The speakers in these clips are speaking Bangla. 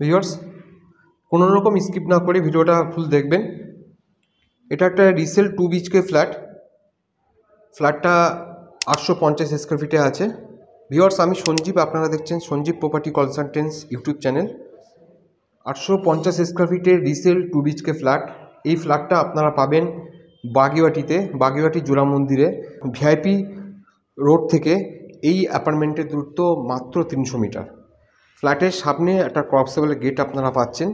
ভিউয়ার্স, কোনো রকম স্কিপ না করে ভিডিওটা ফুল দেখবেন। এটা একটা রিসেল 2 BHK ফ্ল্যাটটা 850 স্কোয়ার ফিটে আছে। ভিউয়ার্স, আমি সঞ্জীব, আপনারা দেখছেন Sanjib property consultants YouTube channel. 850 square ফিটের রিসেল 2 BHK ফ্ল্যাট। এই ফ্ল্যাটটা আপনারা পাবেন বাগিওয়াটি জোড়া মন্দিরে ভিআইপি রোড থেকে। এই অ্যাপার্টমেন্টের দূরত্ব মাত্র 300 মিটার। ফ্ল্যাটের সামনে একটা ক্রপসেবল গেট আপনারা পাচ্ছেন,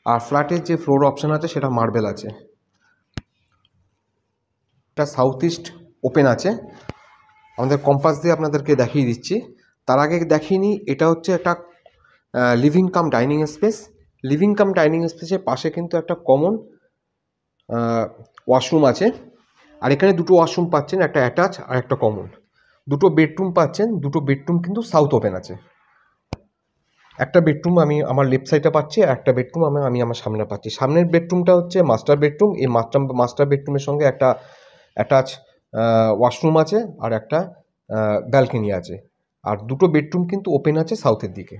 আর ফ্ল্যাটের যে ফ্লোর অপশান আছে সেটা মার্বেল আছে। এটা সাউথ ইস্ট ওপেন আছে। আমাদের কম্পাস দিয়ে আপনাদেরকে দেখিয়ে দিচ্ছি। তার আগে দেখিয়ে নিই, এটা হচ্ছে একটা living cum dining space. Living cum dining স্পেসের পাশে কিন্তু একটা কমন ওয়াশরুম আছে, আর এখানে দুটো ওয়াশরুম পাচ্ছেন, একটা অ্যাটাচ আর একটা কমন। দুটো বেডরুম পাচ্ছেন, দুটো বেডরুম কিন্তু সাউথ ওপেন আছে। একটা বেডরুম আমি আমার লেফট সাইডে পাচ্ছি, আর একটা বেডরুম আমি আমার সামনে পাচ্ছি। সামনের বেডরুমটা হচ্ছে মাস্টার বেডরুম। এই মাস্টার বেডরুমের সঙ্গে একটা অ্যাটাচ ওয়াশরুম আছে, আর একটা ব্যালকনি আছে, আর দুটো বেডরুম কিন্তু ওপেন আছে সাউথের দিকে।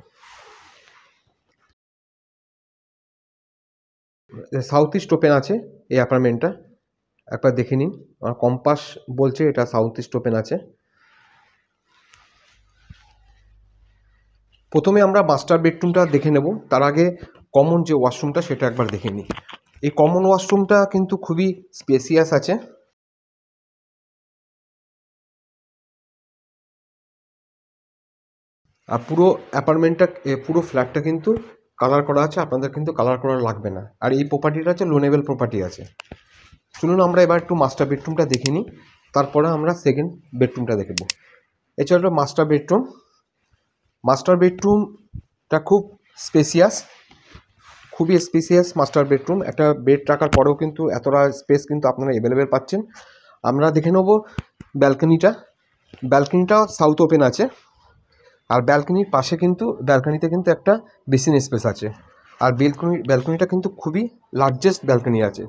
সাউথ ইস্ট ওপেন আছে এই অ্যাপার্টমেন্টটা, একবার দেখে নিন। আমার কম্পাস বলছে এটা সাউথ ইস্ট ওপেন আছে। প্রথমে আমরা মাস্টার বেডরুমটা দেখে নেব, তার আগে কমন যে ওয়াশরুমটা সেটা একবার দেখে নিই। এই কমন ওয়াশরুমটা কিন্তু খুবই স্পেসিয়াস আছে। আর পুরো অ্যাপার্টমেন্টটা, পুরো ফ্ল্যাটটা কিন্তু কালার করা আছে, আপনাদের কিন্তু কালার করা লাগবে না। আর এই প্রপার্টিটা হচ্ছে লোনেবল প্রপার্টি আছে। চলুন আমরা এবার একটু মাস্টার বেডরুমটা দেখে নিই, তারপরে আমরা সেকেন্ড বেডরুমটা দেখব। এছাড়া হলো মাস্টার বেডরুমটা খুবই স্পেসিয়াস মাস্টার বেডরুম। একটা বেড রাখার পরেও কিন্তু এতটা স্পেস কিন্তু আপনারা অ্যাভেলেবেল পাচ্ছেন। আমরা দেখে নেব ব্যালকনিটা সাউথ ওপেন আছে, আর ব্যালকনিতে কিন্তু একটা বেসিন স্পেস আছে, আর ব্যালকনিটা কিন্তু খুবই লার্জেস্ট ব্যালকনি আছে।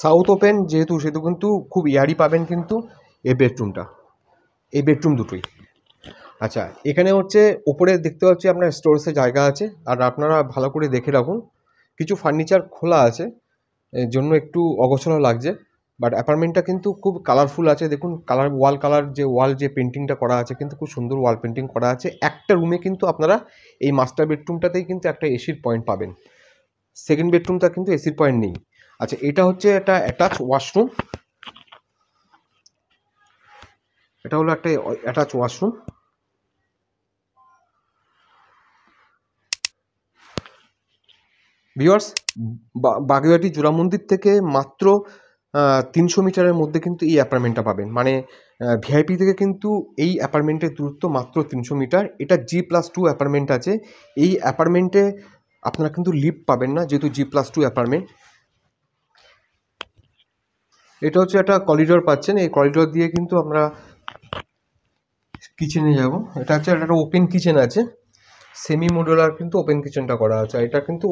সাউথ ওপেন যেহেতু সেহেতু কিন্তু খুব এয়ারি পাবেন কিন্তু এই বেডরুম দুটোই। আচ্ছা, এখানে হচ্ছে ওপরে দেখতে পাচ্ছি আপনার স্টোরেজের জায়গা আছে, আর আপনারা ভালো করে দেখে রাখুন, কিছু ফার্নিচার খোলা আছে, এর জন্য একটু অগোছালো লাগছে। বাট অ্যাপার্টমেন্টটা কিন্তু খুব কালারফুল আছে। দেখুন ওয়াল যে পেন্টিংটা করা আছে কিন্তু খুব সুন্দর ওয়াল পেন্টিং করা আছে। একটা রুমে কিন্তু আপনারা এই মাস্টার বেডরুমটাতেই কিন্তু একটা এসির পয়েন্ট পাবেন। সেকেন্ড বেডরুমটা কিন্তু এসির পয়েন্ট নেই। আচ্ছা, এটা হচ্ছে একটা অ্যাটাচ ওয়াশরুম। এটা হলো একটা অ্যাটাচ ওয়াশরুম। ভিউয়ার্স, বাগুইআটি জোড়া মন্দির থেকে মাত্র 300 মিটারের মধ্যে কিন্তু এই অ্যাপার্টমেন্টটা পাবেন। মানে ভিআইপি থেকে কিন্তু এই অ্যাপার্টমেন্টের দূরত্ব মাত্র 300 মিটার। এটা G+2 অ্যাপার্টমেন্ট আছে। এই অ্যাপার্টমেন্টে আপনারা কিন্তু লিফট পাবেন না, যেহেতু G+2 অ্যাপার্টমেন্ট। এটা হচ্ছে একটা করিডোর পাচ্ছেন, এই করিডোর দিয়ে কিন্তু আমরা কিচেনে যাব। এটা হচ্ছে একটা ওপেন কিচেন আছে, সেমি মডুলার কিন্তু ওপেন কিচেনটা করা আছে। এটা কিন্তু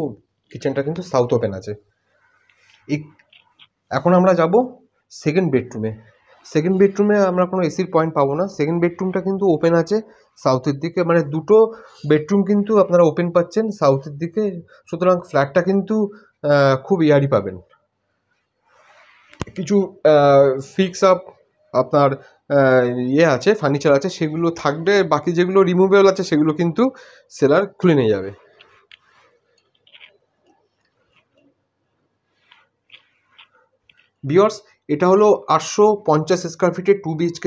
কিচেনটা কিন্তু সাউথ ওপেন আছে। এখন আমরা যাব সেকেন্ড বেডরুমে আমরা কোনো এসির পয়েন্ট পাবো না। সেকেন্ড বেডরুমটা কিন্তু ওপেন আছে সাউথের দিকে, মানে দুটো বেডরুম কিন্তু আপনারা ওপেন পাচ্ছেন সাউথের দিকে। সুতরাং ফ্ল্যাটটা কিন্তু খুব ইয়ারি পাবেন। কিছু ফিক্স আপ আপনার আছে, ফার্নিচার আছে, সেগুলো থাকবে। বাকি যেগুলো রিমুভেবল আছে সেগুলো কিন্তু সেলার খুলে নিয়ে যাবে। ভিউয়ার্স, এটা হলো 850 স্কোয়ার ফিটের 2 BHK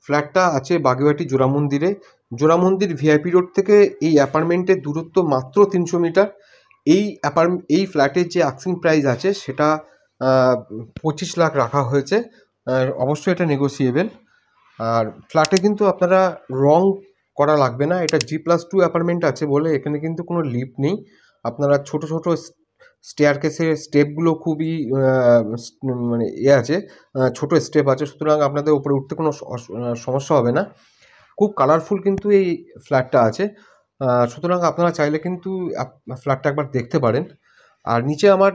ফ্ল্যাটটা আছে বাগুইআটি জোড়া মন্দির ভিআইপি রোড থেকে এই অ্যাপার্টমেন্টের দূরত্ব মাত্র 300 মিটার। এই ফ্ল্যাটের যে আস্কিং প্রাইস আছে সেটা 25 লাখ রাখা হয়েছে। অবশ্যই এটা নেগোসিয়েবল। আর ফ্ল্যাটে কিন্তু আপনারা রং করা লাগবে না। এটা G+2 অ্যাপার্টমেন্ট আছে বলে এখানে কিন্তু কোনো লিফট নেই। আপনারা ছোট স্টেয়ারকেসের স্টেপগুলো খুবই মানে আছে, ছোট স্টেপ আছে, সুতরাং আপনাদের উপরে উঠতে কোনো সমস্যা হবে না। খুব কালারফুল কিন্তু এই ফ্ল্যাটটা আছে, সুতরাং আপনারা চাইলে কিন্তু ফ্ল্যাটটা একবার দেখতে পারেন। আর নিচে আমার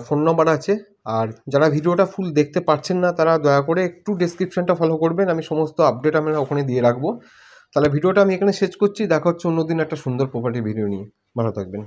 ফোন নম্বর আছে, আর যারা ভিডিওটা ফুল দেখতে পারছেন না তারা দয়া করে একটু ডেসক্রিপশনটা ফলো করবেন, আমি সমস্ত আপডেট আমরা ওখানে দিয়ে রাখবো। তাহলে ভিডিওটা আমি এখানে শেষ করছি, দেখা হচ্ছে অন্যদিন একটা সুন্দর প্রপার্টি ভিডিও নিয়ে। ভালো থাকবেন।